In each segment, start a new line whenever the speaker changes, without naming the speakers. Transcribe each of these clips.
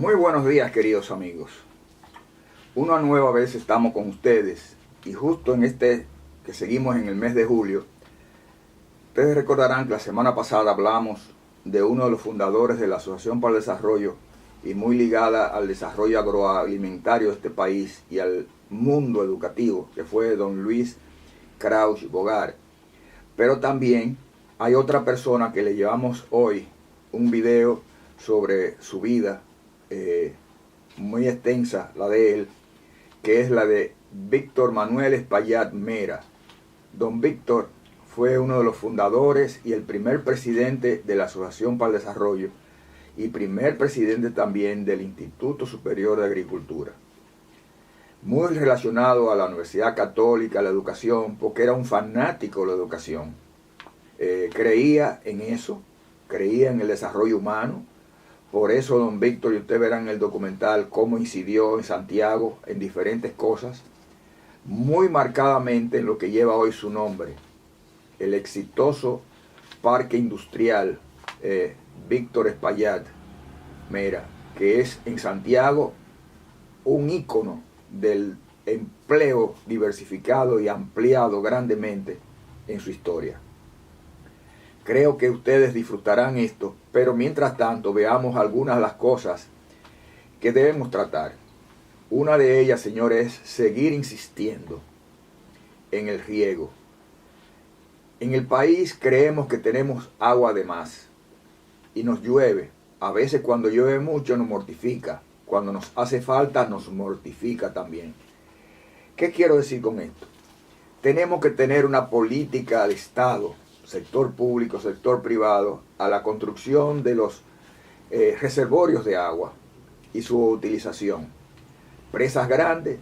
Muy buenos días, queridos amigos. Una nueva vez estamos con ustedes y justo en que seguimos en el mes de julio, ustedes recordarán que la semana pasada hablamos de uno de los fundadores de la Asociación para el Desarrollo y muy ligada al desarrollo agroalimentario de este país y al mundo educativo, que fue don Luis Krausch Bogar. Pero también hay otra persona que le llevamos hoy un video sobre su vida, muy extensa, la de él, que es la de Víctor Manuel Espaillat Mera. Don Víctor fue uno de los fundadores y el primer presidente de la Asociación para el Desarrollo y primer presidente también del Instituto Superior de Agricultura. Muy relacionado a la Universidad Católica, a la educación, porque era un fanático de la educación. Creía en eso, creía en el desarrollo humano. Por eso don Víctor, y ustedes verán en el documental cómo incidió en Santiago en diferentes cosas, muy marcadamente en lo que lleva hoy su nombre, el exitoso Parque Industrial Víctor Espaillat Mera, que es en Santiago un ícono del empleo diversificado y ampliado grandemente en su historia. Creo que ustedes disfrutarán esto, pero mientras tanto veamos algunas de las cosas que debemos tratar. Una de ellas, señores, es seguir insistiendo en el riego. En el país creemos que tenemos agua de más y nos llueve. A veces cuando llueve mucho nos mortifica. Cuando nos hace falta nos mortifica también. ¿Qué quiero decir con esto? Tenemos que tener una política de Estado, sector público, sector privado, a la construcción de los reservorios de agua y su utilización. Presas grandes,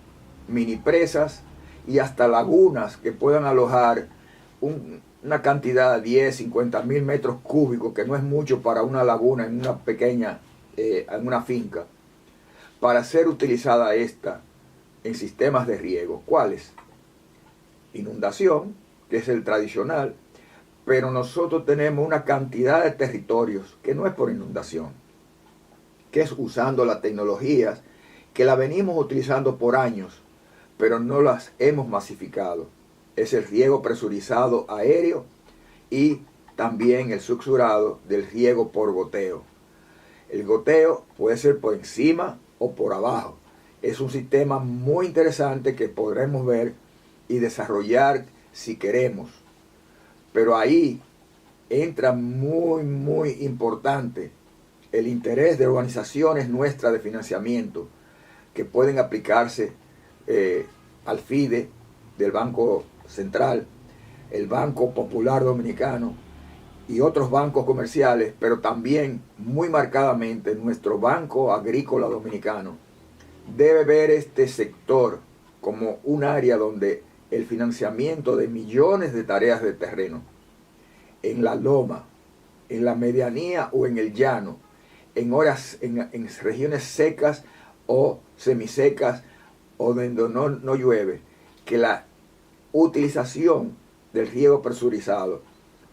mini presas y hasta lagunas que puedan alojar una cantidad de 10, 50 mil metros cúbicos, que no es mucho para una laguna en una pequeña, en una finca, para ser utilizada esta en sistemas de riego. ¿Cuáles? Inundación, que es el tradicional, pero nosotros tenemos una cantidad de territorios que no es por inundación, que es usando las tecnologías que la venimos utilizando por años, pero no las hemos masificado. Es el riego presurizado aéreo y también el susurrado del riego por goteo. El goteo puede ser por encima o por abajo. Es un sistema muy interesante que podremos ver y desarrollar si queremos. Pero ahí entra muy importante el interés de organizaciones nuestras de financiamiento que pueden aplicarse al FIDE del Banco Central, el Banco Popular Dominicano y otros bancos comerciales, pero también muy marcadamente nuestro Banco Agrícola Dominicano debe ver este sector como un área donde el financiamiento de millones de tareas de terreno en la loma, en la medianía o en el llano, en regiones secas o semisecas o donde no llueve, que la utilización del riego presurizado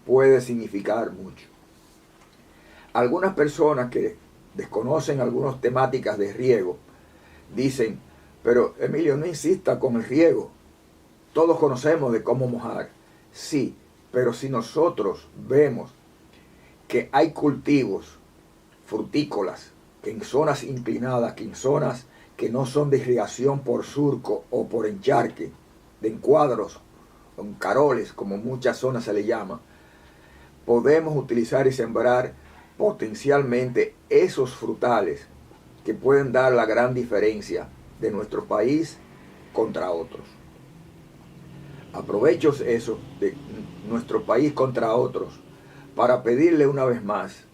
puede significar mucho. Algunas personas que desconocen algunas temáticas de riego dicen, pero Emilio, no insista con el riego. Todos conocemos de cómo mojar. Sí, pero si nosotros vemos que hay cultivos frutícolas que en zonas inclinadas, que en zonas que no son de irrigación por surco o por encharque, de encuadros, o en caroles, como muchas zonas se le llama, podemos utilizar y sembrar potencialmente esos frutales que pueden dar la gran diferencia de nuestro país contra otros. Aprovecho eso de nuestro país contra otros para pedirle una vez más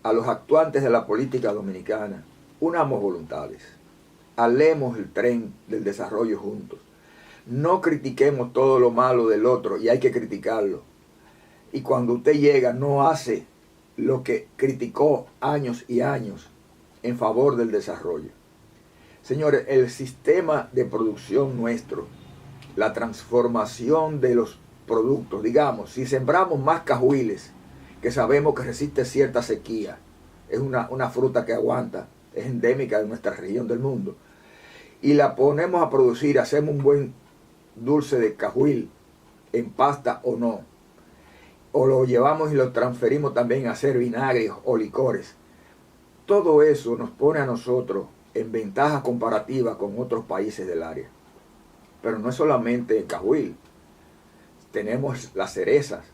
a los actuantes de la política dominicana, unamos voluntades, alemos el tren del desarrollo juntos, no critiquemos todo lo malo del otro y hay que criticarlo. Y cuando usted llega no hace lo que criticó años y años en favor del desarrollo. Señores, el sistema de producción nuestro, la transformación de los productos, digamos, si sembramos más cajuiles, que sabemos que resiste cierta sequía, es una fruta que aguanta es endémica de nuestra región del mundo, y la ponemos a producir, hacemos un buen dulce de cajuil en pasta o no, o lo llevamos y lo transferimos también a hacer vinagres o licores. Todo eso nos pone a nosotros en ventaja comparativa con otros países del área. Pero no es solamente el cajuil, tenemos las cerezas,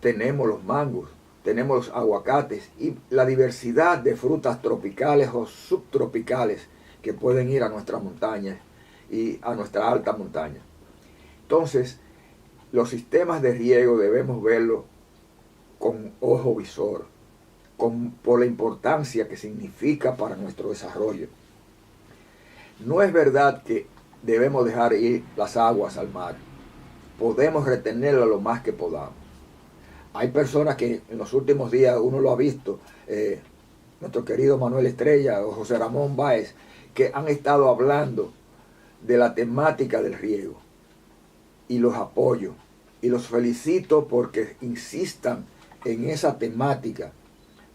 tenemos los mangos, tenemos los aguacates y la diversidad de frutas tropicales o subtropicales que pueden ir a nuestras montañas y a nuestra alta montaña. Entonces, los sistemas de riego debemos verlos con ojo visor, por la importancia que significa para nuestro desarrollo. No es verdad que debemos dejar ir las aguas al mar. Podemos retenerlas lo más que podamos. Hay personas que en los últimos días uno lo ha visto, nuestro querido Manuel Estrella o José Ramón Báez, que han estado hablando de la temática del riego. Y los apoyo. Y los felicito porque insistan en esa temática,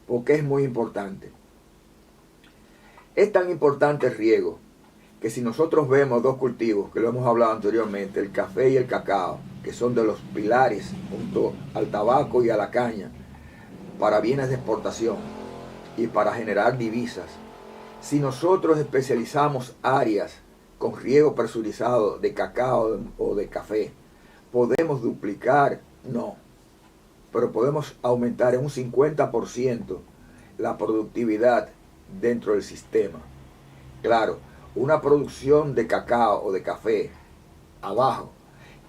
porque es muy importante. Es tan importante el riego que si nosotros vemos dos cultivos, que lo hemos hablado anteriormente, el café y el cacao, que son de los pilares junto al tabaco y a la caña, para bienes de exportación y para generar divisas, si nosotros especializamos áreas con riego presurizado de cacao o de café, ¿podemos duplicar? No, pero podemos aumentar en un 50% la productividad dentro del sistema. Claro, una producción de cacao o de café abajo,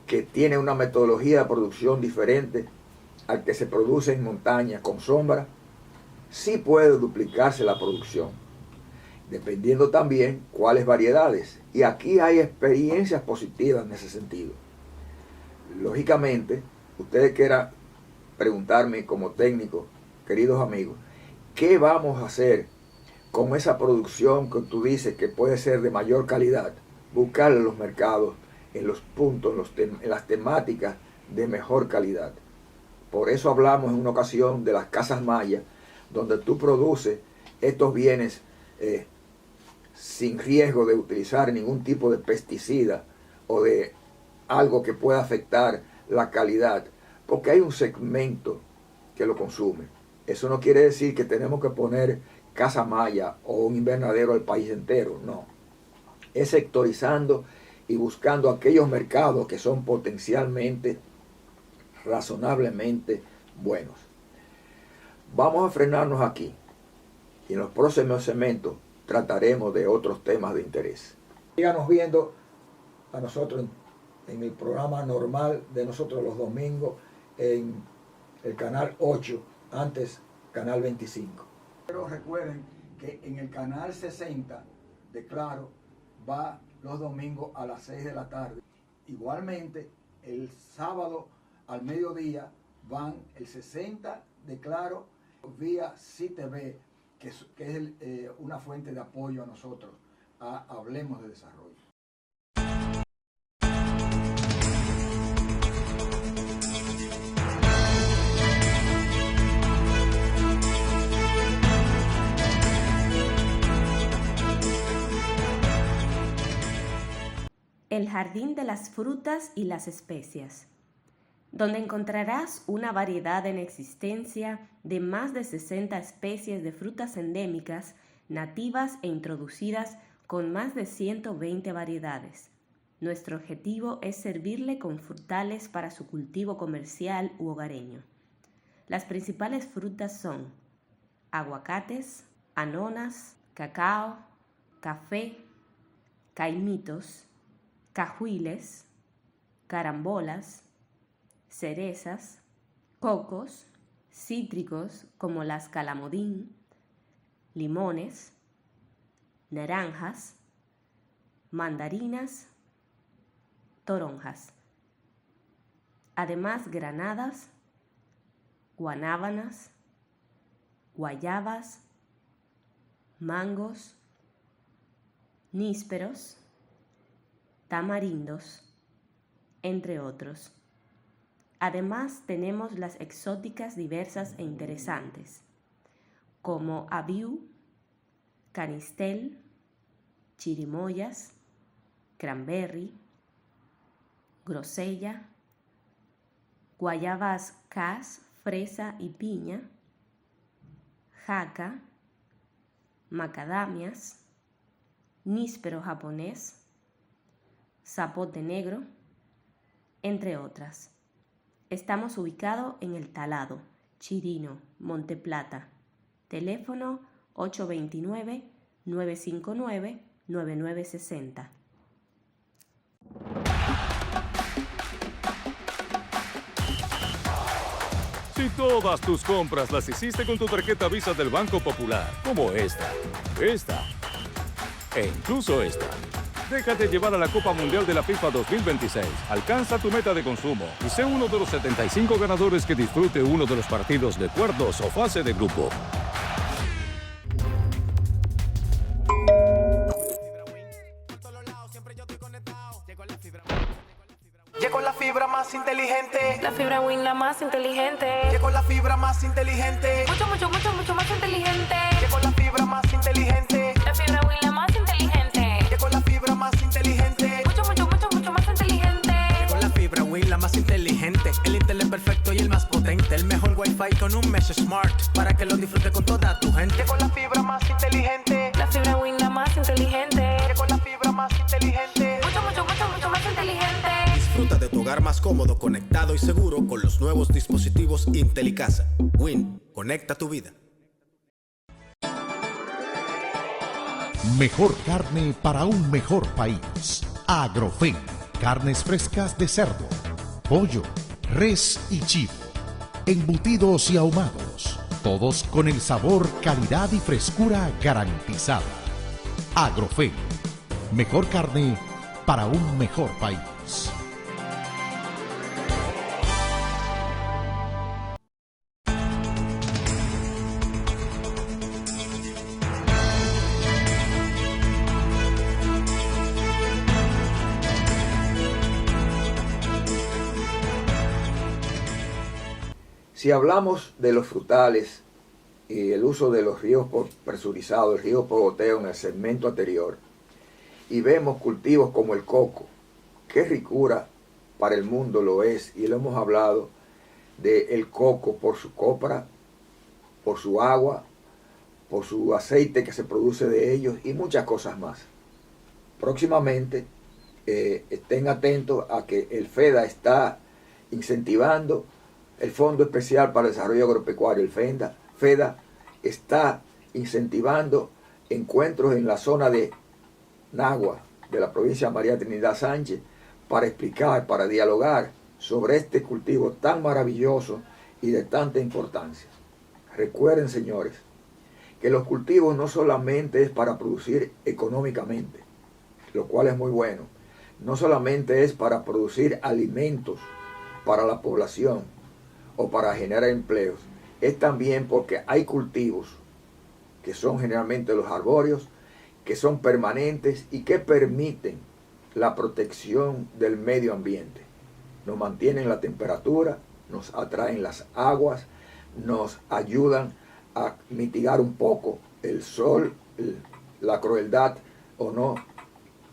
que tiene una metodología de producción diferente al que se produce en montaña con sombra, sí puede duplicarse la producción, dependiendo también cuáles variedades. Y aquí hay experiencias positivas en ese sentido. Lógicamente, ustedes quieran preguntarme como técnico, queridos amigos, ¿qué vamos a hacer con esa producción que tú dices que puede ser de mayor calidad? Buscar en los mercados, en los puntos, en las temáticas de mejor calidad. Por eso hablamos en una ocasión de las casas mayas, donde tú produces estos bienes sin riesgo de utilizar ningún tipo de pesticida o de algo que pueda afectar la calidad, porque hay un segmento que lo consume. Eso no quiere decir que tenemos que poner casa maya o un invernadero al país entero, no. Es sectorizando y buscando aquellos mercados que son potencialmente, razonablemente buenos. Vamos a frenarnos aquí y en los próximos segmentos trataremos de otros temas de interés. Síganos viendo a nosotros en el programa normal de nosotros los domingos en el canal 8, antes canal 25. Pero recuerden que en el canal 60 de Claro va los domingos a las 6 de la tarde. Igualmente, el sábado al mediodía van el 60 de Claro vía CTV, que es una fuente de apoyo a nosotros, a Hablemos de Desarrollo.
El jardín de las frutas y las especias, donde encontrarás una variedad en existencia de más de 60 especies de frutas endémicas, nativas e introducidas con más de 120 variedades. Nuestro objetivo es servirle con frutales para su cultivo comercial u hogareño. Las principales frutas son aguacates, anonas, cacao, café, caimitos, cajuiles, carambolas, cerezas, cocos, cítricos como las calamodín, limones, naranjas, mandarinas, toronjas. Además, granadas, guanábanas, guayabas, mangos, nísperos, tamarindos, entre otros. Además, tenemos las exóticas diversas e interesantes, como abiú, canistel, chirimoyas, cranberry, grosella, guayabas cas, fresa y piña, jaca, macadamias, níspero japonés, zapote negro, entre otras. Estamos ubicados en El Talado, Chirino, Monteplata. Teléfono 829-959-9960.
Si todas tus compras las hiciste con tu tarjeta Visa del Banco Popular, como esta e incluso esta, déjate llevar a la Copa Mundial de la FIFA 2026. Alcanza tu meta de consumo y sé uno de los 75 ganadores que disfrute uno de los partidos de cuartos o fase de grupo.
Llegó la fibra más inteligente.
La fibra Win, la más inteligente.
Llegó la fibra más inteligente.
Mucho más inteligente.
Llegó la fibra más inteligente.
La fibra Win, la más inteligente.
Llegó la fibra más inteligente.
Mucho más inteligente.
Llegó la fibra Win, la más inteligente. El internet perfecto y el más potente. El mejor wifi con un mesh smart. Para que lo disfrutes con toda tu gente. Llegó la fibra más inteligente.
La fibra Win, la más inteligente.
Llegó la fibra más inteligente.
Mucho más inteligente.
Disfruta de tu hogar más cómodo, conectado y seguro con los nuevos dispositivos IntelliCasa. Win, conecta tu vida.
Mejor carne para un mejor país. Agrofen. Carnes frescas de cerdo, pollo, res y chivo. Embutidos y ahumados. Todos con el sabor, calidad y frescura garantizada. Agrofen. Mejor carne para un mejor país.
Si hablamos de los frutales y el uso de los ríos presurizados, el río por goteo en el segmento anterior, y vemos cultivos como el coco, qué ricura para el mundo lo es, y lo hemos hablado del coco por su copra, por su agua, por su aceite que se produce de ellos y muchas cosas más. Próximamente estén atentos a que el FEDA está incentivando el Fondo Especial para el Desarrollo Agropecuario, el FEDA está incentivando encuentros en la zona de Nagua, de la provincia de María Trinidad Sánchez, para explicar, para dialogar sobre este cultivo tan maravilloso y de tanta importancia. Recuerden, señores, que los cultivos no solamente es para producir económicamente, lo cual es muy bueno, no solamente es para producir alimentos para la población, o para generar empleos, es también porque hay cultivos que son generalmente los arbóreos, que son permanentes y que permiten la protección del medio ambiente. Nos mantienen la temperatura, nos atraen las aguas, nos ayudan a mitigar un poco el sol, la crueldad o no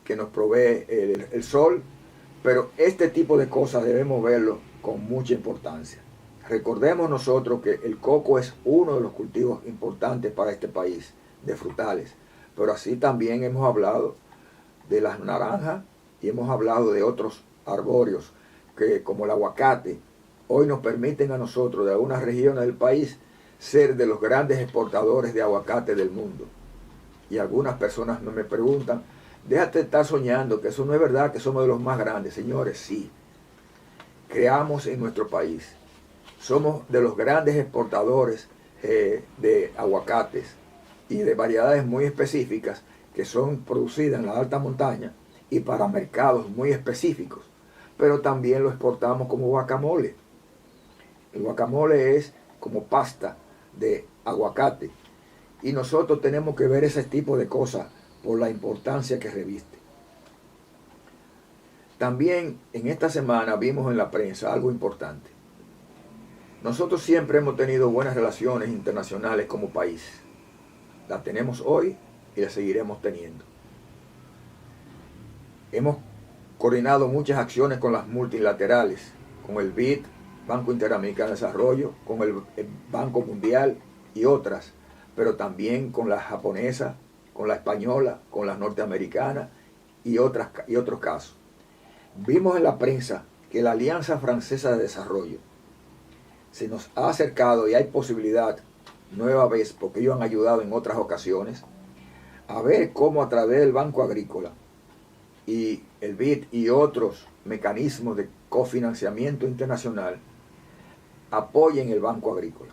que nos provee el sol, pero este tipo de cosas debemos verlo con mucha importancia. Recordemos nosotros que el coco es uno de los cultivos importantes para este país, de frutales, pero así también hemos hablado de las naranjas y hemos hablado de otros arbóreos que, como el aguacate, hoy nos permiten a nosotros de algunas regiones del país ser de los grandes exportadores de aguacate del mundo. Y algunas personas me preguntan, déjate estar soñando que eso no es verdad, que somos de los más grandes. Señores, sí, creamos en nuestro país. Somos de los grandes exportadores de aguacates y de variedades muy específicas que son producidas en la alta montaña y para mercados muy específicos. Pero también lo exportamos como guacamole. El guacamole es como pasta de aguacate. Y nosotros tenemos que ver ese tipo de cosas por la importancia que reviste. También en esta semana vimos en la prensa algo importante. Nosotros siempre hemos tenido buenas relaciones internacionales como país. Las tenemos hoy y la seguiremos teniendo. Hemos coordinado muchas acciones con las multilaterales, con el BID, Banco Interamericano de Desarrollo, con el Banco Mundial y otras, pero también con la japonesa, con la española, con las norteamericanas y otros casos. Vimos en la prensa que la Alianza Francesa de Desarrollo se nos ha acercado y hay posibilidad, nueva vez, porque ellos han ayudado en otras ocasiones, a ver cómo a través del Banco Agrícola y el BID y otros mecanismos de cofinanciamiento internacional apoyen el Banco Agrícola.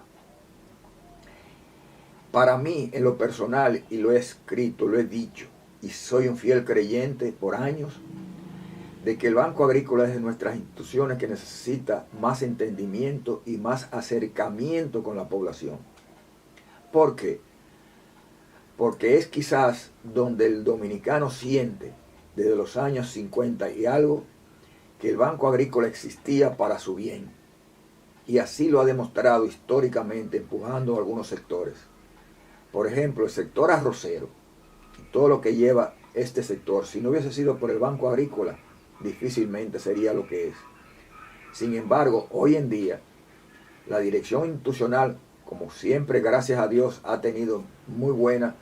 Para mí, en lo personal, y lo he escrito, lo he dicho, y soy un fiel creyente por años, de que el Banco Agrícola es de nuestras instituciones que necesita más entendimiento y más acercamiento con la población. ¿Por qué? Porque es quizás donde el dominicano siente, desde los años 50 y algo, que el Banco Agrícola existía para su bien. Y así lo ha demostrado históricamente, empujando a algunos sectores. Por ejemplo, el sector arrocero y todo lo que lleva este sector, si no hubiese sido por el Banco Agrícola, difícilmente sería lo que es. Sin embargo, hoy en día, la dirección institucional, como siempre, gracias a Dios, ha tenido muy buenas,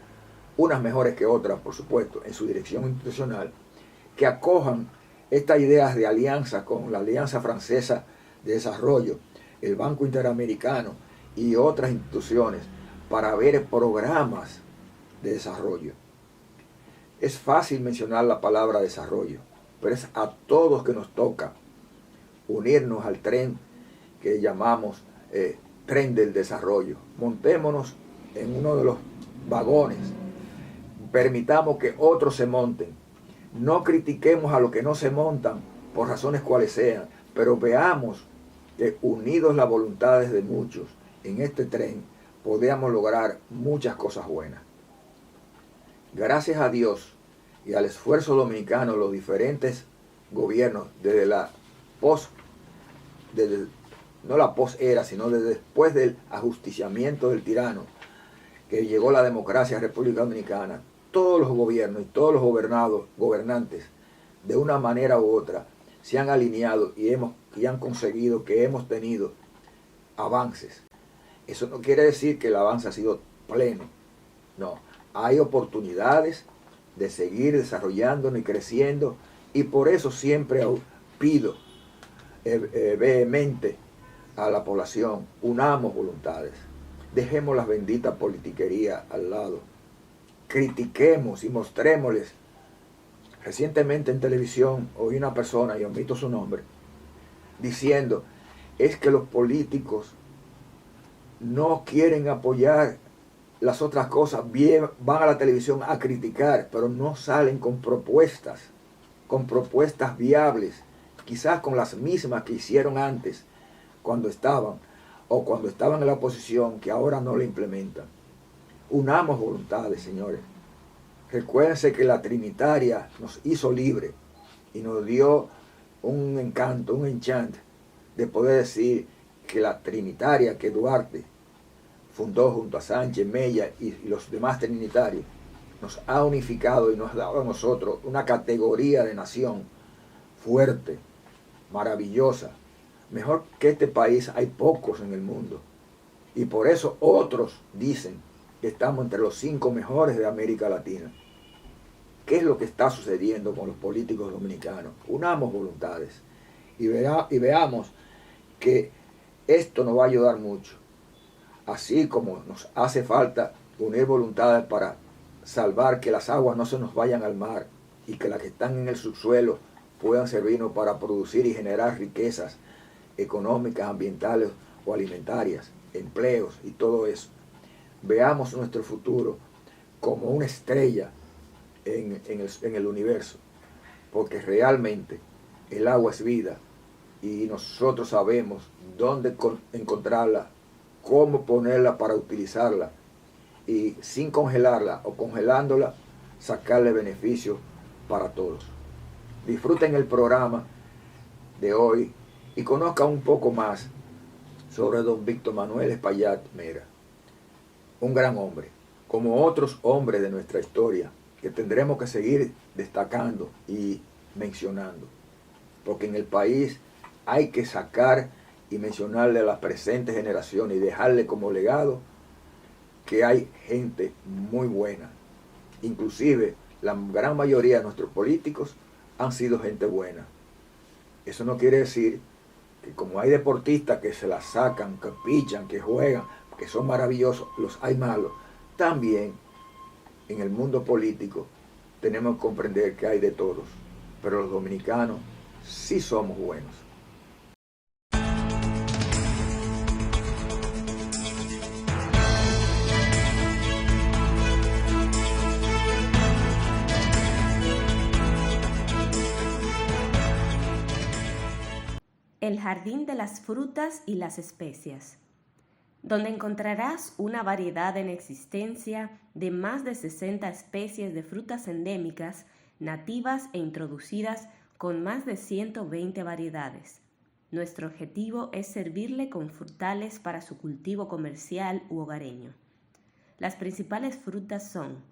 unas mejores que otras, por supuesto, en su dirección institucional, que acojan estas ideas de alianza con la Alianza Francesa de Desarrollo, el Banco Interamericano y otras instituciones para ver programas de desarrollo. Es fácil mencionar la palabra desarrollo, pero es a todos que nos toca unirnos al tren que llamamos tren del desarrollo. Montémonos en uno de los vagones, permitamos que otros se monten. No critiquemos a los que no se montan por razones cuales sean, pero veamos que unidos las voluntades de muchos en este tren podemos lograr muchas cosas buenas. Gracias a Dios y al esfuerzo dominicano, los diferentes gobiernos, desde la no la posera, sino desde después del ajusticiamiento del tirano, que llegó la democracia a República Dominicana, todos los gobiernos y todos los gobernantes, de una manera u otra, se han alineado y han conseguido que hemos tenido avances. Eso no quiere decir que el avance ha sido pleno. No, hay oportunidades de seguir desarrollándonos y creciendo, y por eso siempre pido vehemente a la población, unamos voluntades, dejemos las benditas politiquerías al lado, critiquemos y mostrémosles. Recientemente en televisión oí una persona, y omito su nombre, diciendo, es que los políticos no quieren apoyar las otras cosas, bien, van a la televisión a criticar, pero no salen con propuestas viables, quizás con las mismas que hicieron antes, cuando estaban en la oposición, que ahora no la implementan. Unamos voluntades, señores. Recuérdense que la Trinitaria nos hizo libre y nos dio un encanto, un enchant de poder decir que la Trinitaria que Duarte fundó junto a Sánchez, Mella y los demás trinitarios, nos ha unificado y nos ha dado a nosotros una categoría de nación fuerte, maravillosa. Mejor que este país hay pocos en el mundo. Y por eso otros dicen que estamos entre los 5 mejores de América Latina. ¿Qué es lo que está sucediendo con los políticos dominicanos? Unamos voluntades y veamos que esto nos va a ayudar mucho. Así como nos hace falta unir voluntades para salvar que las aguas no se nos vayan al mar y que las que están en el subsuelo puedan servirnos para producir y generar riquezas económicas, ambientales o alimentarias, empleos y todo eso. Veamos nuestro futuro como una estrella en el universo, porque realmente el agua es vida y nosotros sabemos dónde encontrarla, cómo ponerla para utilizarla y sin congelarla o congelándola, sacarle beneficio para todos. Disfruten el programa de hoy y conozcan un poco más sobre don Víctor Manuel Espaillat Mera, un gran hombre, como otros hombres de nuestra historia, que tendremos que seguir destacando y mencionando. Porque en el país hay que sacar y mencionarle a las presentes generaciones y dejarle como legado que hay gente muy buena. Inclusive la gran mayoría de nuestros políticos han sido gente buena. Eso no quiere decir que como hay deportistas que se la sacan, que pichan, que juegan, que son maravillosos, los hay malos. También en el mundo político tenemos que comprender que hay de todos, pero los dominicanos sí somos buenos.
El jardín de las frutas y las especias, donde encontrarás una variedad en existencia de más de 60 especies de frutas endémicas, nativas e introducidas con más de 120 variedades. Nuestro objetivo es servirle con frutales para su cultivo comercial u hogareño. Las principales frutas son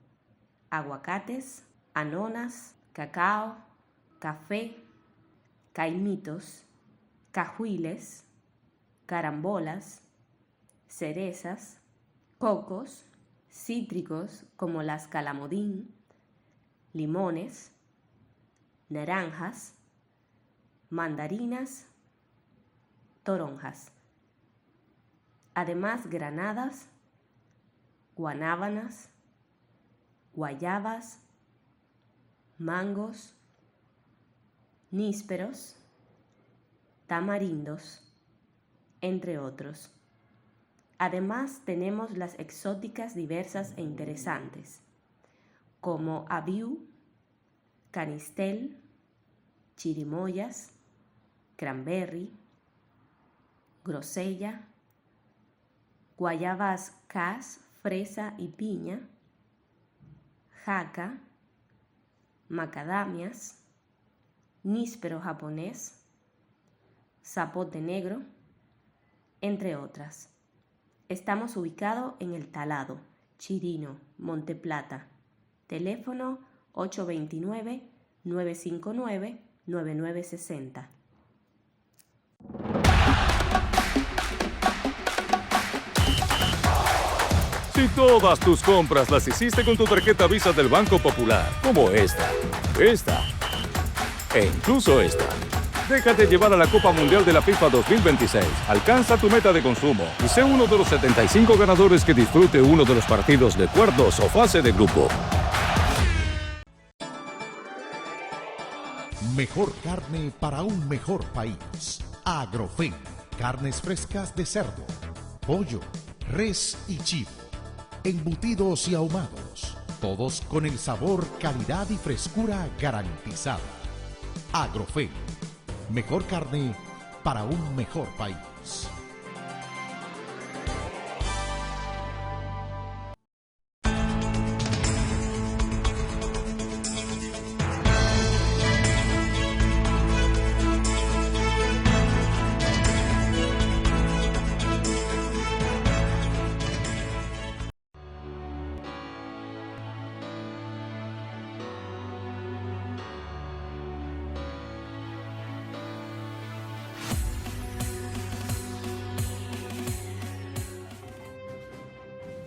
aguacates, anonas, cacao, café, caimitos, cajuiles, carambolas, cerezas, cocos, cítricos como las calamodín, limones, naranjas, mandarinas, toronjas. Además, granadas, guanábanas, guayabas, mangos, nísperos, tamarindos, entre otros. Además, tenemos las exóticas diversas e interesantes, como abiú, canistel, chirimoyas, cranberry, grosella, guayabas cas, fresa y piña, jaca, macadamias, níspero japonés, zapote negro, entre otras. Estamos ubicados en El Talado, Chirino, Monteplata. Teléfono 829-959-9960.
Si todas tus compras las hiciste con tu tarjeta Visa del Banco Popular, como esta e incluso esta, déjate llevar a la Copa Mundial de la FIFA 2026. Alcanza tu meta de consumo y sé uno de los 75 ganadores que disfrute uno de los partidos de cuartos o fase de grupo.
Mejor carne para un mejor país. Agrofen. Carnes frescas de cerdo, pollo, res y chivo. Embutidos y ahumados. Todos con el sabor, calidad y frescura garantizada. Agrofen. Mejor carne para un mejor país.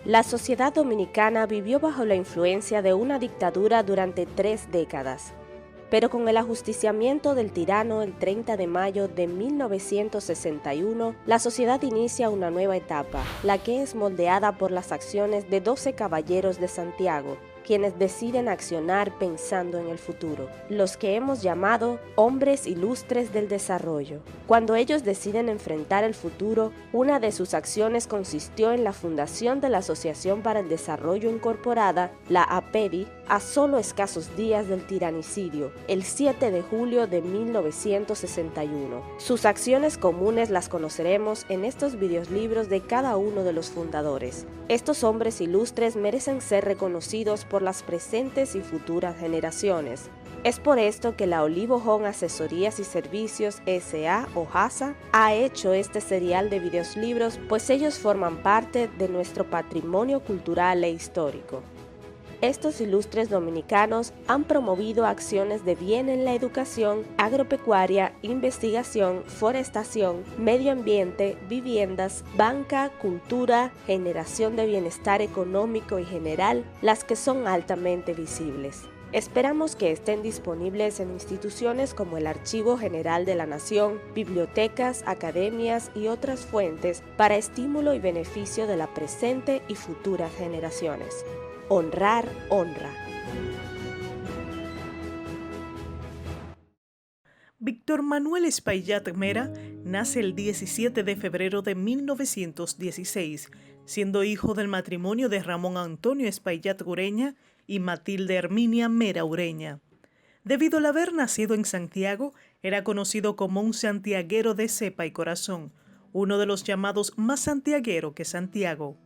La sociedad dominicana vivió bajo la influencia de una dictadura durante 3 décadas, pero con el ajusticiamiento del tirano el 30 de mayo de 1961, la sociedad inicia una nueva etapa, la que es moldeada por las acciones de 12 caballeros de Santiago, quienes deciden accionar pensando en el futuro, los que hemos llamado hombres ilustres del desarrollo. Cuando ellos deciden enfrentar el futuro, una de sus acciones consistió en la fundación de la Asociación para el Desarrollo Incorporada, la APEDI, a solo escasos días del tiranicidio, el 7 de julio de 1961. Sus acciones comunes las conoceremos en estos videolibros de cada uno de los fundadores. Estos hombres ilustres merecen ser reconocidos por las presentes y futuras generaciones. Es por esto que la Olivo Home Asesorías y Servicios S.A. o HASA ha hecho este serial de videolibros, pues ellos forman parte de nuestro patrimonio cultural e histórico. Estos ilustres dominicanos han promovido acciones de bien en la educación, agropecuaria, investigación, forestación, medio ambiente, viviendas, banca, cultura, generación de bienestar económico y general, las que son altamente visibles. Esperamos que estén disponibles en instituciones como el Archivo General de la Nación, bibliotecas, academias y otras fuentes para estímulo y beneficio de la presente y futuras generaciones. Honrar, honra.
Víctor Manuel Espaillat Mera nace el 17 de febrero de 1916, siendo hijo del matrimonio de Ramón Antonio Espaillat Ureña y Matilde Herminia Mera Ureña. Debido al haber nacido en Santiago, era conocido como un santiaguero de cepa y corazón, uno de los llamados más santiaguero que Santiago.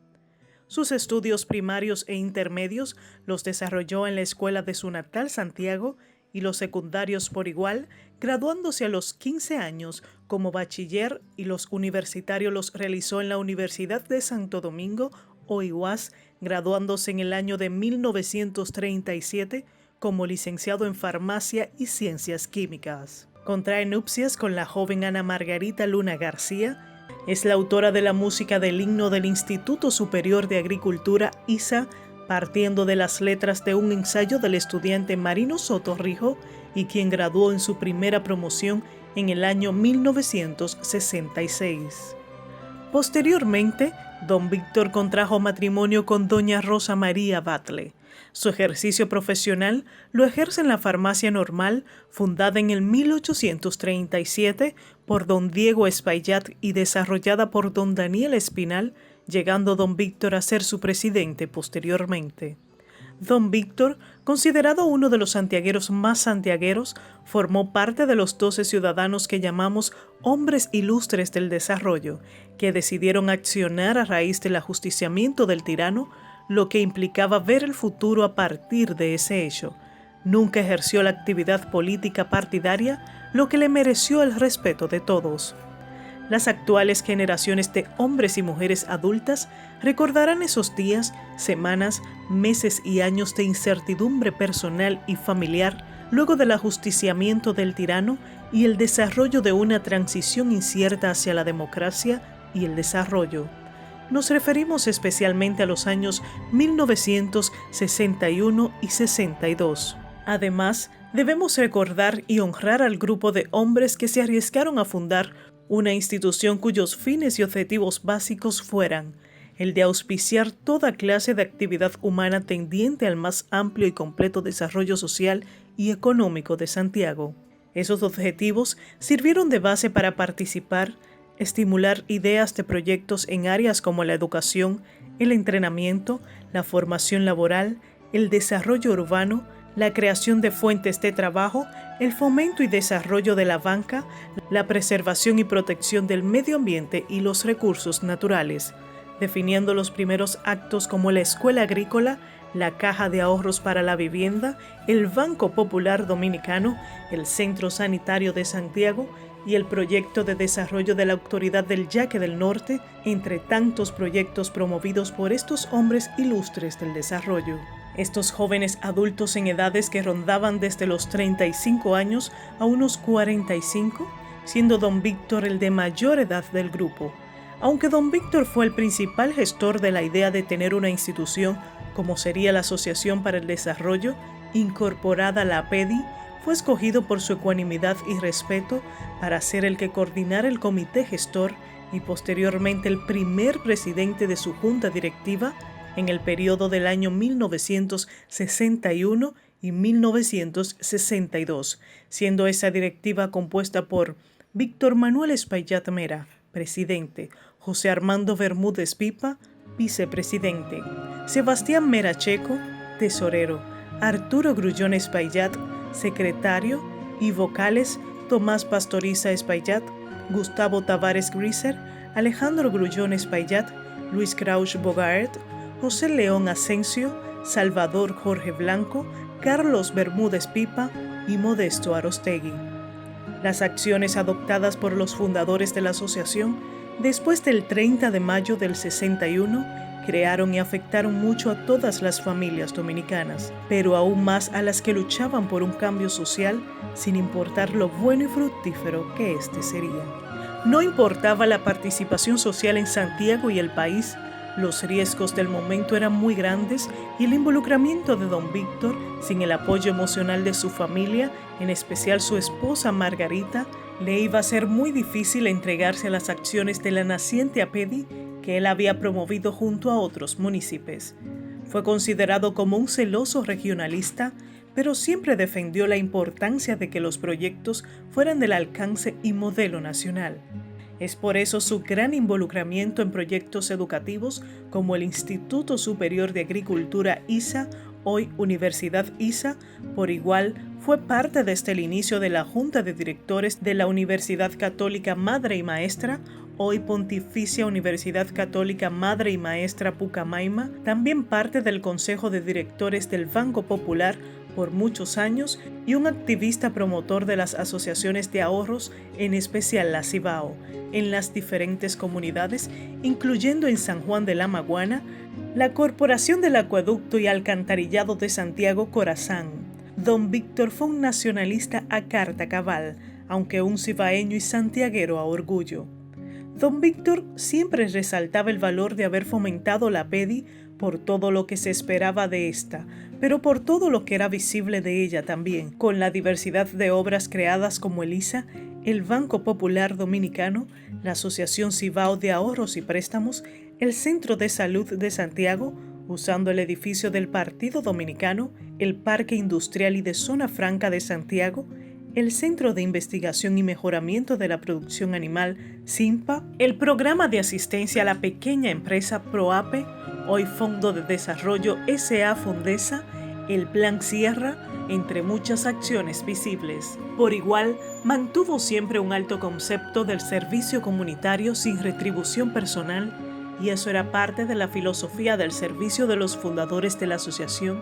Sus estudios primarios e intermedios los desarrolló en la escuela de su natal Santiago y los secundarios por igual, graduándose a los 15 años como bachiller, y los universitarios los realizó en la Universidad de Santo Domingo o IUAS, graduándose en el año de 1937 como licenciado en Farmacia y Ciencias Químicas. Contrae nupcias con la joven Ana Margarita Luna García. Es la autora de la música del himno del Instituto Superior de Agricultura, ISA, partiendo de las letras de un ensayo del estudiante Marino Soto Rijo, y quien graduó en su primera promoción en el año 1966. Posteriormente, don Víctor contrajo matrimonio con doña Rosa María Batle. Su ejercicio profesional lo ejerce en la Farmacia Normal, fundada en el 1837 por don Diego Espaillat y desarrollada por don Daniel Espinal, llegando don Víctor a ser su presidente posteriormente. Don Víctor, considerado uno de los santiagueros más santiagueros, formó parte de los 12 ciudadanos que llamamos hombres ilustres del desarrollo, que decidieron accionar a raíz del ajusticiamiento del tirano, lo que implicaba ver el futuro a partir de ese hecho. Nunca ejerció la actividad política partidaria, lo que le mereció el respeto de todos. Las actuales generaciones de hombres y mujeres adultas recordarán esos días, semanas, meses y años de incertidumbre personal y familiar luego del ajusticiamiento del tirano y el desarrollo de una transición incierta hacia la democracia y el desarrollo. Nos referimos especialmente a los años 1961 y 62. Además, debemos recordar y honrar al grupo de hombres que se arriesgaron a fundar una institución cuyos fines y objetivos básicos fueran el de auspiciar toda clase de actividad humana tendiente al más amplio y completo desarrollo social y económico de Santiago. Esos objetivos sirvieron de base para participar, estimular ideas de proyectos en áreas como la educación, el entrenamiento, la formación laboral, el desarrollo urbano, la creación de fuentes de trabajo, el fomento y desarrollo de la banca, la preservación y protección del medio ambiente y los recursos naturales, definiendo los primeros actos como la Escuela Agrícola, la Caja de Ahorros para la Vivienda, el Banco Popular Dominicano, el Centro Sanitario de Santiago y el Proyecto de Desarrollo de la Autoridad del Yaque del Norte, entre tantos proyectos promovidos por estos hombres ilustres del desarrollo. Estos jóvenes adultos en edades que rondaban desde los 35 años a unos 45, siendo don Víctor el de mayor edad del grupo. Aunque don Víctor fue el principal gestor de la idea de tener una institución como sería la Asociación para el Desarrollo, incorporada a la APEDI, fue escogido por su ecuanimidad y respeto para ser el que coordinara el comité gestor y posteriormente el primer presidente de su junta directiva en el periodo del año 1961 y 1962, siendo esa directiva compuesta por Víctor Manuel Espaillat Mera, presidente, José Armando Bermúdez Pipa, vicepresidente, Sebastián Mera Checo, tesorero, Arturo Grullón Espaillat, secretario, y vocales Tomás Pastoriza Espaillat, Gustavo Tavares Griser, Alejandro Grullón Espaillat, Luis Krausch Bogart, José León Asensio, Salvador Jorge Blanco, Carlos Bermúdez Pipa, y Modesto Arostegui. Las acciones adoptadas por los fundadores de la asociación después del 30 de mayo del 61 crearon y afectaron mucho a todas las familias dominicanas, pero aún más a las que luchaban por un cambio social sin importar lo bueno y fructífero que éste sería. No importaba la participación social en Santiago y el país, los riesgos del momento eran muy grandes y el involucramiento de don Víctor, sin el apoyo emocional de su familia, en especial su esposa Margarita, le iba a ser muy difícil entregarse a las acciones de la naciente APEDI que él había promovido junto a otros municipios. Fue considerado como un celoso regionalista, pero siempre defendió la importancia de que los proyectos fueran del alcance y modelo nacional. Es por eso su gran involucramiento en proyectos educativos como el Instituto Superior de Agricultura ISA, hoy Universidad ISA, por igual fue parte desde el inicio de la Junta de Directores de la Universidad Católica Madre y Maestra, hoy Pontificia Universidad Católica Madre y Maestra Pucamaima, también parte del Consejo de Directores del Banco Popular por muchos años y un activista promotor de las asociaciones de ahorros, en especial la Cibao, en las diferentes comunidades, incluyendo en San Juan de la Maguana, la Corporación del Acueducto y Alcantarillado de Santiago Corazán. Don Víctor fue un nacionalista a carta cabal, aunque un cibaeño y santiaguero a orgullo. Don Víctor siempre resaltaba el valor de haber fomentado la APEDI por todo lo que se esperaba de esta, pero por todo lo que era visible de ella también, con la diversidad de obras creadas como el ISA, el Banco Popular Dominicano, la Asociación Cibao de Ahorros y Préstamos, el Centro de Salud de Santiago, usando el edificio del Partido Dominicano, el Parque Industrial y de Zona Franca de Santiago, el Centro de Investigación y Mejoramiento de la Producción Animal, CIMPA, el Programa de Asistencia a la Pequeña Empresa PROAPE, hoy Fondo de Desarrollo S.A. Fondesa, el Plan Sierra, entre muchas acciones visibles. Por igual, mantuvo siempre un alto concepto del servicio comunitario sin retribución personal, y eso era parte de la filosofía del servicio de los fundadores de la asociación,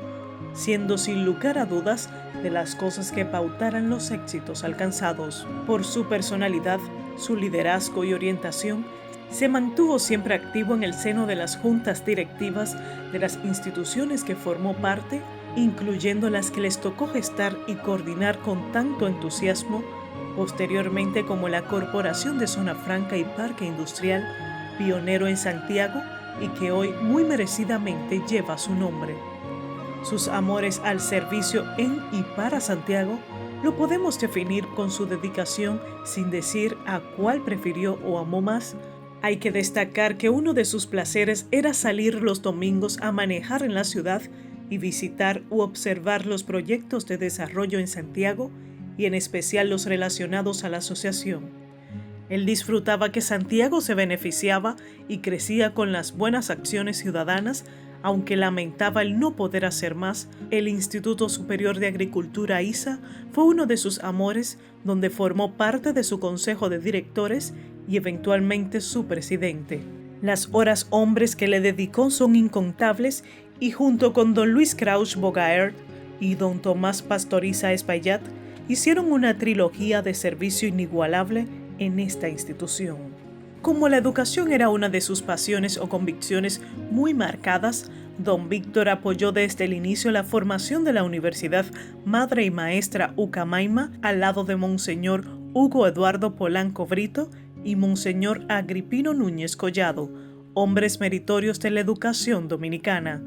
siendo sin lugar a dudas de las cosas que pautaran los éxitos alcanzados. Por su personalidad, su liderazgo y orientación, se mantuvo siempre activo en el seno de las juntas directivas de las instituciones que formó parte, incluyendo las que les tocó gestar y coordinar con tanto entusiasmo, posteriormente como la Corporación de Zona Franca y Parque Industrial, pionero en Santiago y que hoy muy merecidamente lleva su nombre. Sus amores al servicio en y para Santiago lo podemos definir con su dedicación sin decir a cuál prefirió o amó más. Hay que destacar que uno de sus placeres era salir los domingos a manejar en la ciudad y visitar u observar los proyectos de desarrollo en Santiago y en especial los relacionados a la asociación. Él disfrutaba que Santiago se beneficiaba y crecía con las buenas acciones ciudadanas, aunque lamentaba el no poder hacer más. El Instituto Superior de Agricultura ISA fue uno de sus amores, donde formó parte de su consejo de directores y eventualmente su presidente. Las horas hombres que le dedicó son incontables y junto con don Luis Krausch Bogaert y don Tomás Pastoriza Espaillat hicieron una trilogía de servicio inigualable en esta institución. Como la educación era una de sus pasiones o convicciones muy marcadas, don Víctor apoyó desde el inicio la formación de la Universidad Madre y Maestra Ucamaima al lado de Monseñor Hugo Eduardo Polanco Brito y Monseñor Agripino Núñez Collado, hombres meritorios de la educación dominicana.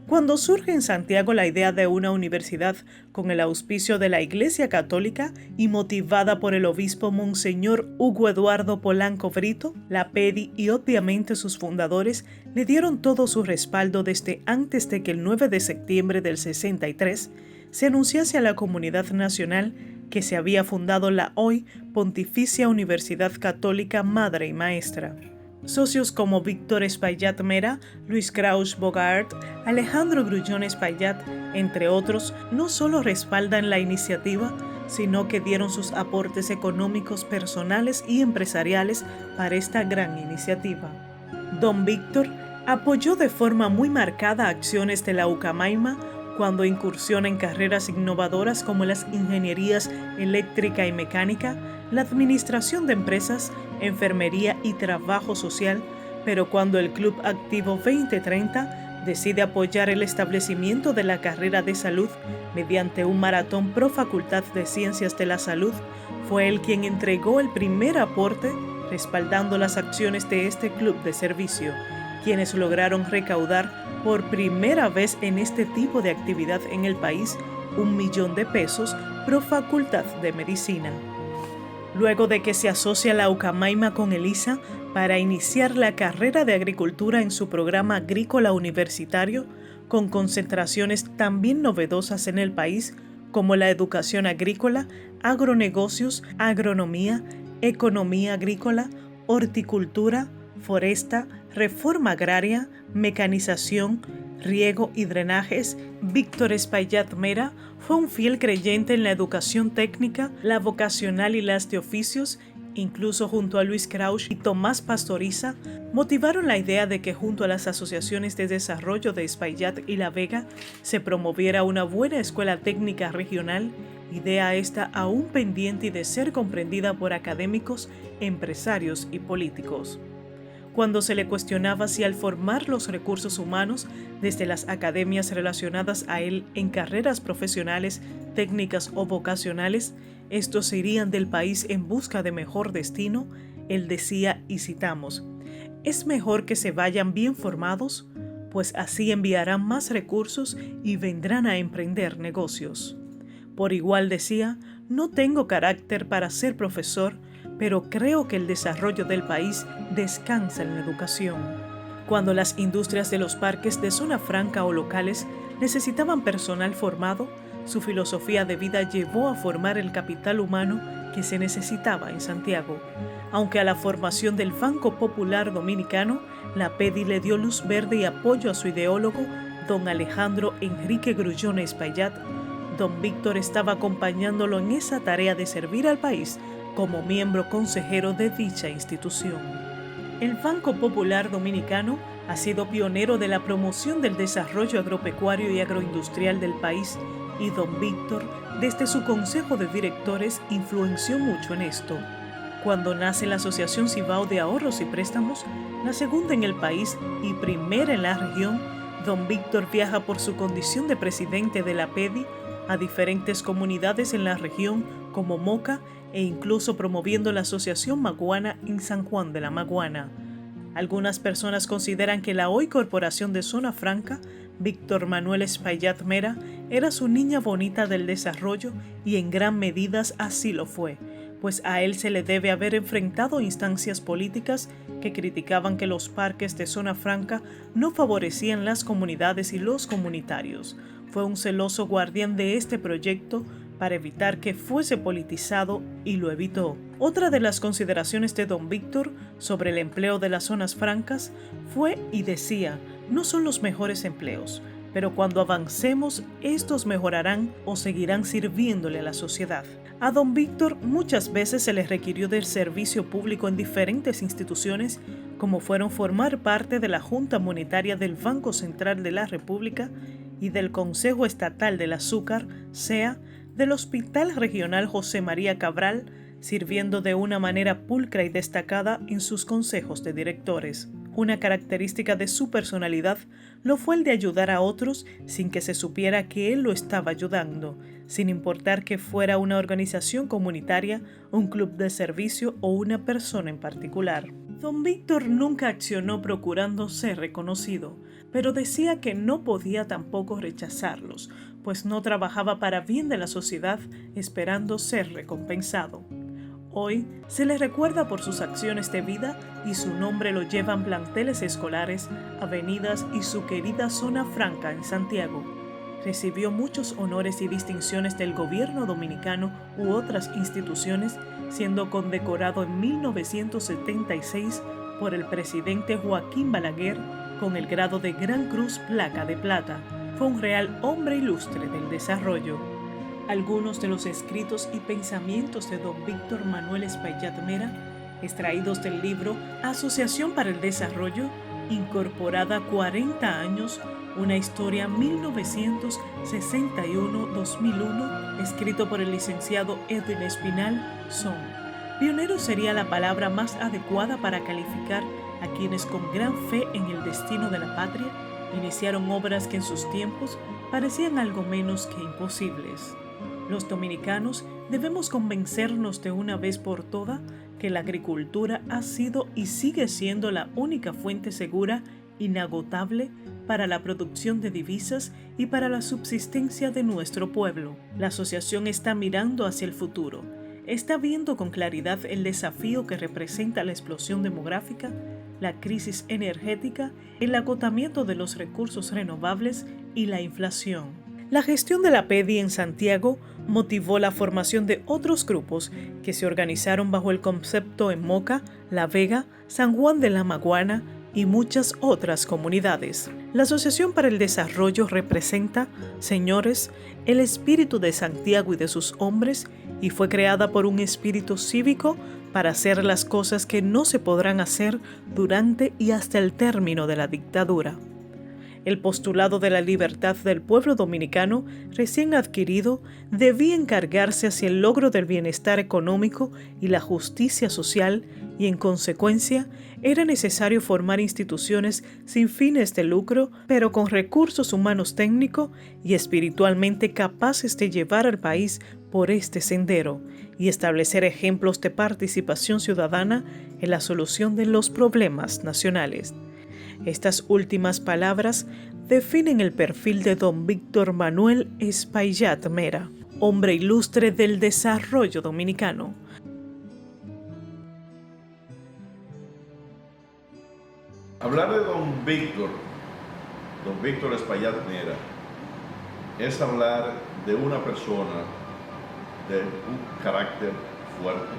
Cuando surge en Santiago la idea de una universidad con el auspicio de la Iglesia Católica y motivada por el obispo Monseñor Hugo Eduardo Polanco Brito, la APEDI y obviamente sus fundadores le dieron todo su respaldo desde antes de que el 9 de septiembre del 63 se anunciase a la comunidad nacional que se había fundado la hoy Pontificia Universidad Católica Madre y Maestra. Socios como Víctor Espaillat Mera, Luis Krausch Bogaert, Alejandro Grullón Espaillat, entre otros, no solo respaldan la iniciativa, sino que dieron sus aportes económicos personales y empresariales para esta gran iniciativa. Don Víctor apoyó de forma muy marcada acciones de la Ucamaima, Cuando incursiona en carreras innovadoras como las ingenierías eléctrica y mecánica, la administración de empresas, enfermería y trabajo social, pero cuando el Club Activo 2030 decide apoyar el establecimiento de la carrera de salud mediante un maratón pro Facultad de Ciencias de la Salud, fue él quien entregó el primer aporte respaldando las acciones de este club de servicio, quienes lograron recaudar por primera vez en este tipo de actividad en el país $1 millón pro Facultad de Medicina. Luego de que se asocia la Ucamaima con Elisa para iniciar la carrera de agricultura en su programa agrícola universitario, con concentraciones también novedosas en el país como la educación agrícola, agronegocios, agronomía, economía agrícola, horticultura, foresta, reforma agraria, mecanización, riego y drenajes, Víctor Espaillat Mera fue un fiel creyente en la educación técnica, la vocacional y las de oficios. Incluso junto a Luis Krausch y Tomás Pastoriza, motivaron la idea de que junto a las asociaciones de desarrollo de Espaillat y La Vega se promoviera una buena escuela técnica regional, idea esta aún pendiente y de ser comprendida por académicos, empresarios y políticos. Cuando se le cuestionaba si al formar los recursos humanos desde las academias relacionadas a él en carreras profesionales, técnicas o vocacionales, estos se irían del país en busca de mejor destino, él decía, y citamos, «Es mejor que se vayan bien formados, pues así enviarán más recursos y vendrán a emprender negocios». Por igual decía, «No tengo carácter para ser profesor, pero creo que el desarrollo del país descansa en la educación». Cuando las industrias de los parques de zona franca o locales necesitaban personal formado, su filosofía de vida llevó a formar el capital humano que se necesitaba en Santiago. Aunque a la formación del Banco Popular Dominicano, la PEDI le dio luz verde y apoyo a su ideólogo, don Alejandro Enrique Grullón Espaillat, don Víctor estaba acompañándolo en esa tarea de servir al país como miembro consejero de dicha institución. El Banco Popular Dominicano ha sido pionero de la promoción del desarrollo agropecuario y agroindustrial del país, y don Víctor, desde su consejo de directores, influenció mucho en esto. Cuando nace la Asociación Cibao de Ahorros y Préstamos, la segunda en el país y primera en la región, don Víctor viaja por su condición de presidente de la PEDI a diferentes comunidades en la región como Moca e incluso promoviendo la Asociación Maguana en San Juan de la Maguana. Algunas personas consideran que la hoy Corporación de Zona Franca, Víctor Manuel Espaillat Mera, era su niña bonita del desarrollo y en gran medida así lo fue, pues a él se le debe haber enfrentado instancias políticas que criticaban que los parques de Zona Franca no favorecían las comunidades y los comunitarios. Fue un celoso guardián de este proyecto para evitar que fuese politizado y lo evitó. Otra de las consideraciones de don Víctor sobre el empleo de las zonas francas fue y decía, no son los mejores empleos, pero cuando avancemos estos mejorarán o seguirán sirviéndole a la sociedad. A don Víctor muchas veces se le requirió del servicio público en diferentes instituciones, como fueron formar parte de la Junta Monetaria del Banco Central de la República y del Consejo Estatal del Azúcar, SEA, del Hospital Regional José María Cabral, sirviendo de una manera pulcra y destacada en sus consejos de directores. Una característica de su personalidad lo fue el de ayudar a otros sin que se supiera que él lo estaba ayudando, sin importar que fuera una organización comunitaria, un club de servicio o una persona en particular. Don Víctor nunca accionó procurando ser reconocido, pero decía que no podía tampoco rechazarlos, pues no trabajaba para bien de la sociedad esperando ser recompensado. Hoy se le recuerda por sus acciones de vida y su nombre lo llevan planteles escolares, avenidas y su querida zona franca en Santiago. Recibió muchos honores y distinciones del gobierno dominicano u otras instituciones, siendo condecorado en 1976 por el presidente Joaquín Balaguer con el grado de Gran Cruz Placa de Plata. Fue un real hombre ilustre del desarrollo. Algunos de los escritos y pensamientos de don Víctor Manuel Espaillat Mera, extraídos del libro Asociación para el Desarrollo, incorporada 40 años, una historia 1961-2001, escrito por el licenciado Edwin Espinal, son. Pionero sería la palabra más adecuada para calificar a quienes con gran fe en el destino de la patria iniciaron obras que en sus tiempos parecían algo menos que imposibles. Los dominicanos debemos convencernos de una vez por todas que la agricultura ha sido y sigue siendo la única fuente segura, inagotable, para la producción de divisas y para la subsistencia de nuestro pueblo. La asociación está mirando hacia el futuro. Está viendo con claridad el desafío que representa la explosión demográfica, la crisis energética, el agotamiento de los recursos renovables y la inflación. La gestión de la PEDI en Santiago motivó la formación de otros grupos que se organizaron bajo el concepto en Moca, La Vega, San Juan de la Maguana y muchas otras comunidades. La Asociación para el Desarrollo representa, señores, el espíritu de Santiago y de sus hombres, y fue creada por un espíritu cívico para hacer las cosas que no se podrán hacer durante y hasta el término de la dictadura. El postulado de la libertad del pueblo dominicano recién adquirido debía encargarse hacia el logro del bienestar económico y la justicia social, y en consecuencia era necesario formar instituciones sin fines de lucro, pero con recursos humanos técnicos y espiritualmente capaces de llevar al país por este sendero y establecer ejemplos de participación ciudadana en la solución de los problemas nacionales. Estas últimas palabras definen el perfil de don Víctor Manuel Espaillat Mera, hombre ilustre del desarrollo dominicano.
Hablar de don Víctor Espaillat Mera, es hablar de una persona de un carácter fuerte,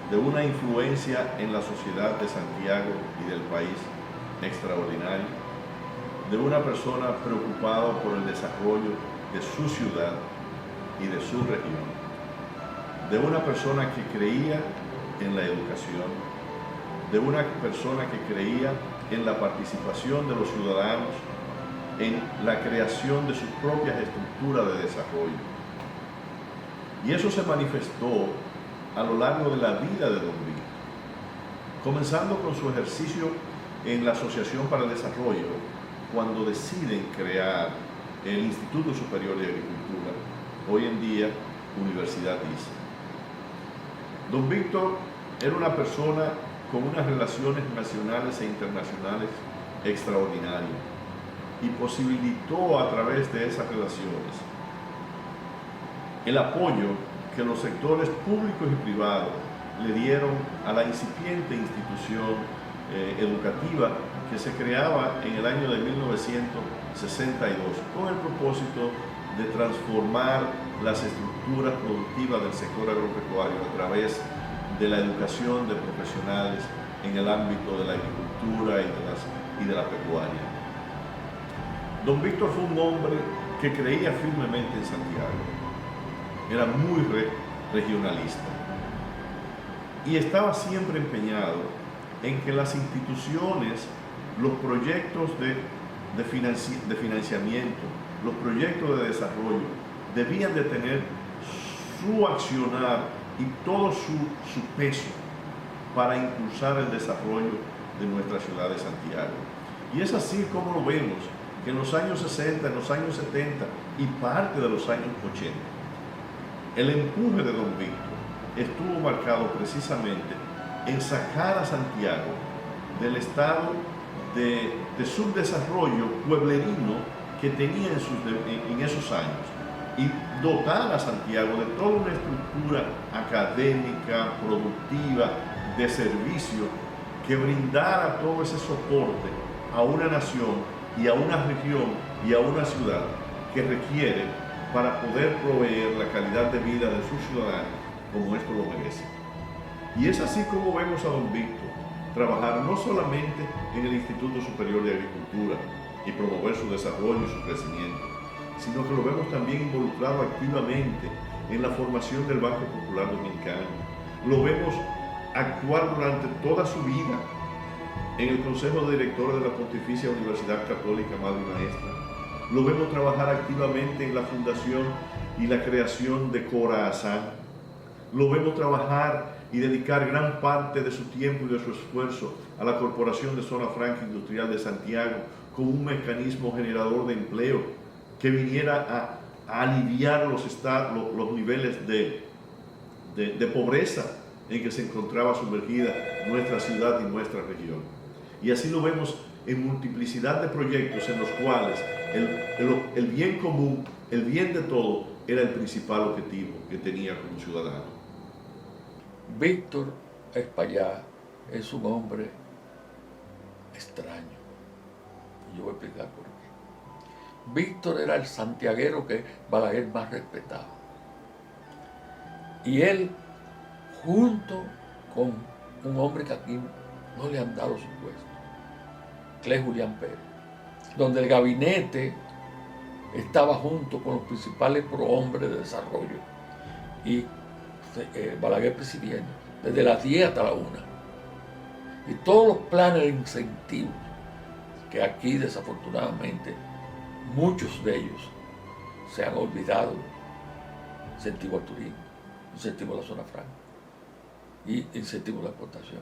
de una influencia en la sociedad de Santiago y del país extraordinaria, de una persona preocupada por el desarrollo de su ciudad y de su región, de una persona que creía en la educación, de una persona que creía en la participación de los ciudadanos en la creación de sus propias estructuras de desarrollo. Y eso se manifestó a lo largo de la vida de don Víctor, comenzando con su ejercicio en la Asociación para el Desarrollo, cuando deciden crear el Instituto Superior de Agricultura, hoy en día Universidad ISA. Don Víctor era una persona con unas relaciones nacionales e internacionales extraordinarias y posibilitó a través de esas relaciones el apoyo que los sectores públicos y privados le dieron a la incipiente institución educativa que se creaba en el año de 1962 con el propósito de transformar las estructuras productivas del sector agropecuario a través de la educación de profesionales en el ámbito de la agricultura y de la pecuaria. Don Víctor fue un hombre que creía firmemente en Santiago, era muy regionalista y estaba siempre empeñado en que las instituciones, los proyectos de financiamiento, los proyectos de desarrollo debían de tener su accionar y todo su peso para impulsar el desarrollo de nuestra ciudad de Santiago. Y es así como lo vemos, que en los años 60, en los años 70 y parte de los años 80, el empuje de don Víctor estuvo marcado precisamente en sacar a Santiago del estado de subdesarrollo pueblerino que tenía en esos años y dotar a Santiago de toda una estructura académica, productiva, de servicio, que brindara todo ese soporte a una nación y a una región y a una ciudad que requiere para poder proveer la calidad de vida de sus ciudadanos como esto lo merece. Y es así como vemos a don Víctor trabajar no solamente en el Instituto Superior de Agricultura y promover su desarrollo y su crecimiento, sino que lo vemos también involucrado activamente en la formación del Banco Popular Dominicano. Lo vemos actuar durante toda su vida en el Consejo de Directores de la Pontificia Universidad Católica Madre y Maestra. Lo vemos trabajar activamente en la fundación y la creación de Cora Hassan. Lo vemos trabajar y dedicar gran parte de su tiempo y de su esfuerzo a la Corporación de Zona Franca Industrial de Santiago como un mecanismo generador de empleo que viniera a aliviar los niveles de pobreza en que se encontraba sumergida nuestra ciudad y nuestra región. Y así lo vemos en multiplicidad de proyectos en los cuales el bien común, el bien de todo, era el principal objetivo que tenía como ciudadano.
Víctor Espaillá es un hombre extraño. Y yo voy a explicar por qué. Víctor era el santiaguero que Balaguer más respetaba. Y él, junto con un hombre que aquí no le han dado su puesto, que es Julián Pérez, donde el gabinete estaba junto con los principales prohombres de desarrollo y Balaguer presidiendo, desde las 10 hasta la 1. Y todos los planes de incentivos, que aquí desafortunadamente muchos de ellos se han olvidado, incentivo al turismo, incentivo a la zona franca y incentivo a la exportación.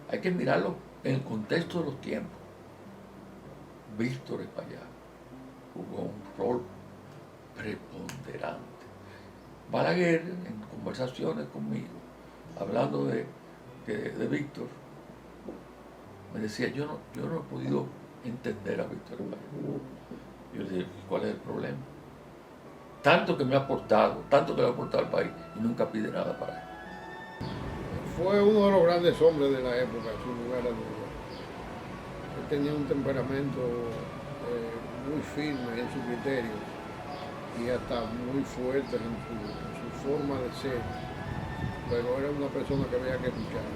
Hay que mirarlo en el contexto de los tiempos. Víctor Espaillá jugó un rol preponderante. Balaguer, en conversaciones conmigo, hablando de Víctor, me decía, yo no he podido entender a Víctor Espaillá. Yo le dije, ¿cuál es el problema? Tanto que me ha aportado, tanto que le ha aportado al país y nunca pide nada para él.
Fue uno de los grandes hombres de la época, sin lugar a dudas. Él tenía un temperamento muy firme en sus criterios y hasta muy fuerte en su forma de ser, pero era una persona que había que escuchar.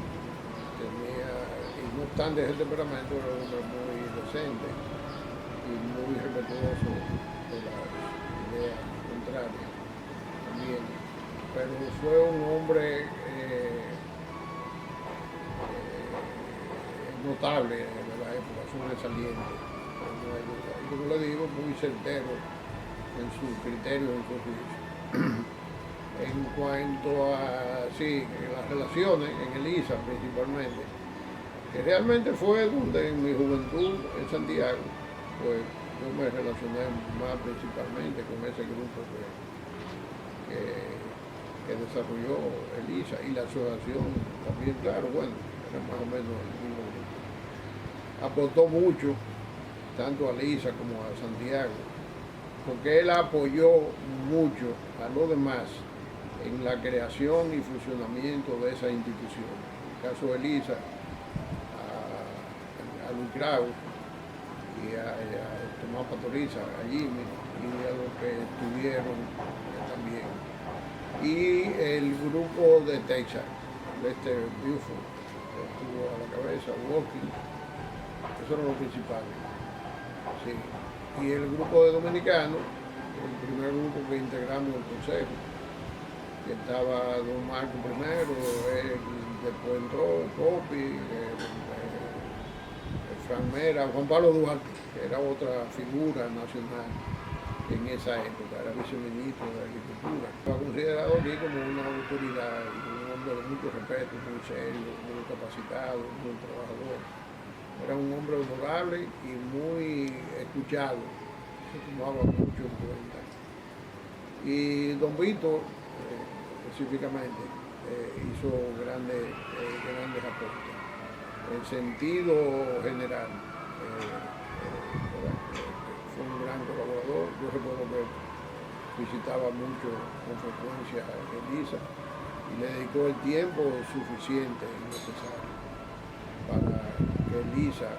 Y no obstante ese temperamento, era un hombre muy decente y muy respetuoso de las ideas contrarias también, pero fue un hombre notable de la época, sobresaliente, y como le digo, muy certero en sus criterios, en sus juicios. En cuanto a las relaciones en Elisa principalmente, que realmente fue donde en mi juventud en Santiago, pues yo me relacioné más principalmente con ese grupo que desarrolló Elisa y la asociación también, claro, bueno, era más o menos el mismo grupo. Aportó mucho, tanto a Elisa como a Santiago, porque él apoyó mucho a los demás en la creación y funcionamiento de esa institución. En el caso de Elisa, a Luis Grau y a Tomás Pastoriza, a Jimmy y a los que estuvieron también. Y el grupo de Texas, Buford, que estuvo a la cabeza, Walking, esos eran los principales. Sí. Y el grupo de dominicanos, el primer grupo que integramos el consejo, que estaba Don Marco primero, después entró Popi, Frank Mera, Juan Pablo Duarte, que era otra figura nacional en esa época, era viceministro de Agricultura. Estaba considerado aquí como una autoridad, un hombre de mucho respeto, muy serio, muy capacitado, muy trabajador. Era un hombre honorable y muy escuchado, se tomaba mucho en cuenta. Y don Víctor, específicamente, hizo grandes aportes. En sentido general, fue un gran colaborador. Yo recuerdo que visitaba mucho con frecuencia a Elisa y le dedicó el tiempo suficiente y necesario para que Elisa,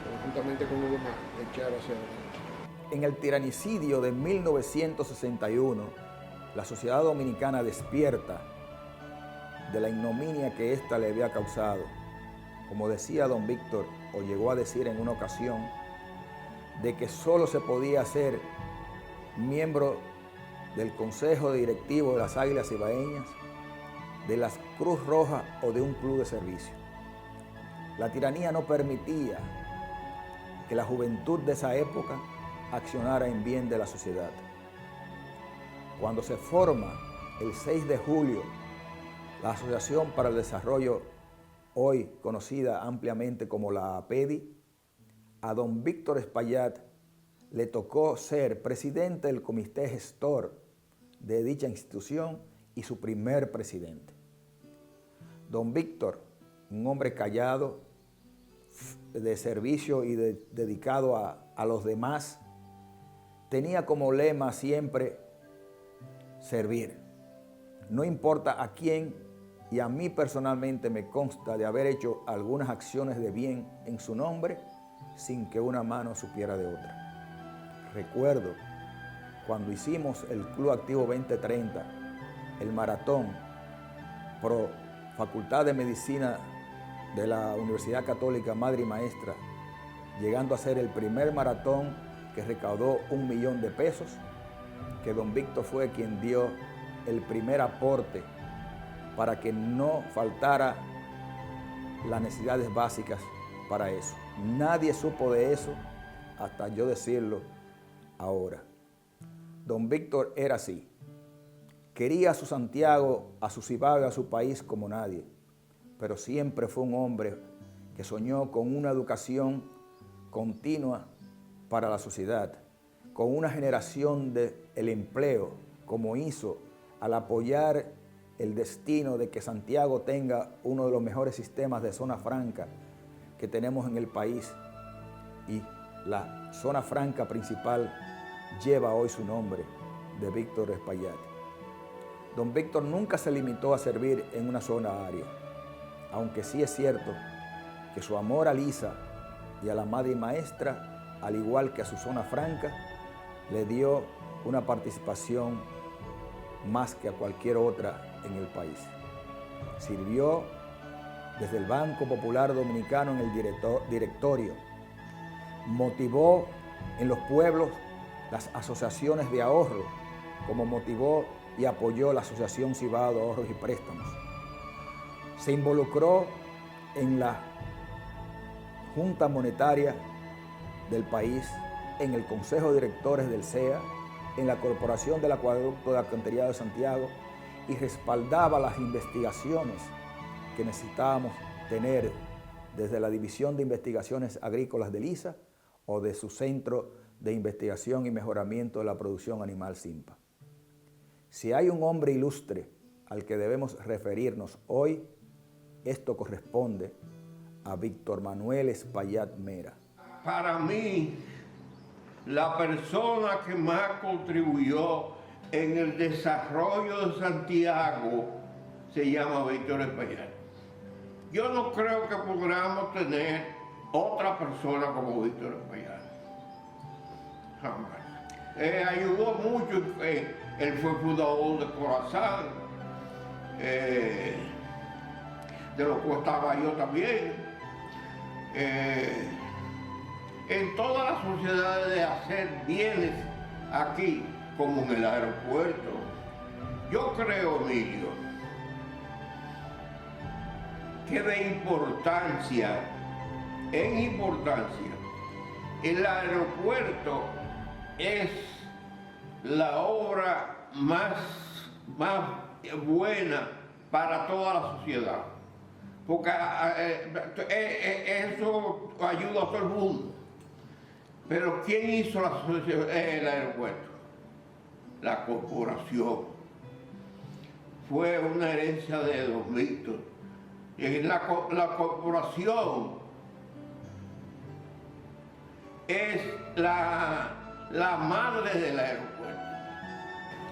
conjuntamente con los demás, echara hacia adelante.
En el tiranicidio de 1961, la sociedad dominicana despierta de la ignominia que ésta le había causado. Como decía don Víctor, o llegó a decir en una ocasión, de que solo se podía ser miembro del Consejo Directivo de las Águilas Cibaeñas, de la Cruz Roja o de un club de servicio. La tiranía no permitía que la juventud de esa época accionara en bien de la sociedad. Cuando se forma el 6 de julio la Asociación para el Desarrollo, hoy conocida ampliamente como la APEDI, a don Víctor Espaillat le tocó ser presidente del comité gestor de dicha institución y su primer presidente. Don Víctor, un hombre callado, de servicio y dedicado a los demás, tenía como lema siempre servir. No importa a quién, y a mí personalmente me consta de haber hecho algunas acciones de bien en su nombre sin que una mano supiera de otra. Recuerdo cuando hicimos el Club Activo 2030, el maratón pro Facultad de Medicina de la Universidad Católica Madre y Maestra, llegando a ser el primer maratón que recaudó $1 millón, que don Víctor fue quien dio el primer aporte para que no faltara las necesidades básicas para eso. Nadie supo de eso hasta yo decirlo ahora. Don Víctor era así. Quería a su Santiago, a su Cibao y a su país como nadie, pero siempre fue un hombre que soñó con una educación continua para la sociedad, con una generación del empleo, como hizo al apoyar el destino de que Santiago tenga uno de los mejores sistemas de zona franca que tenemos en el país. Y la zona franca principal lleva hoy su nombre, de Víctor Espaillat. Don Víctor nunca se limitó a servir en una sola área, aunque sí es cierto que su amor a Lisa y a la Madre y Maestra, al igual que a su zona franca, le dio una participación más que a cualquier otra en el país. Sirvió desde el Banco Popular Dominicano en el directorio, motivó en los pueblos las asociaciones de ahorro, como motivó y apoyó la Asociación Cibao de Ahorros y Préstamos. Se involucró en la Junta Monetaria del país, en el Consejo de Directores del CEA, en la Corporación del Acueducto de Alcantarillado de Santiago, y respaldaba las investigaciones que necesitábamos tener desde la División de Investigaciones Agrícolas de Lisa o de su Centro de Investigación y Mejoramiento de la Producción Animal CIMPA. Si hay un hombre ilustre al que debemos referirnos hoy, esto corresponde a Víctor Manuel Espaillat Mera.
Para mí, la persona que más contribuyó en el desarrollo de Santiago se llama Víctor Espaillat. Yo no creo que podamos tener otra persona como Víctor Espaillat. Jamás. Ayudó mucho, él fue fundador de Corazán, de lo que estaba yo también. En todas las sociedades de hacer bienes aquí, como en el aeropuerto. Yo creo, Emilio, que de importancia, el aeropuerto es la obra más buena para toda la sociedad, porque eso ayuda a todo el mundo. Pero ¿quién hizo el aeropuerto? La corporación. Fue una herencia de don Víctor. Y la corporación es la madre del aeropuerto.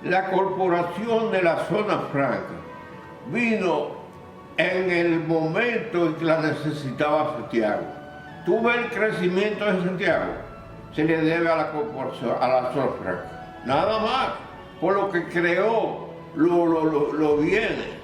La corporación de la zona franca vino en el momento en que la necesitaba Santiago. Tú ves el crecimiento de Santiago, se le debe a la corporación, a la zona franca. Nada más, por lo que creó los bienes.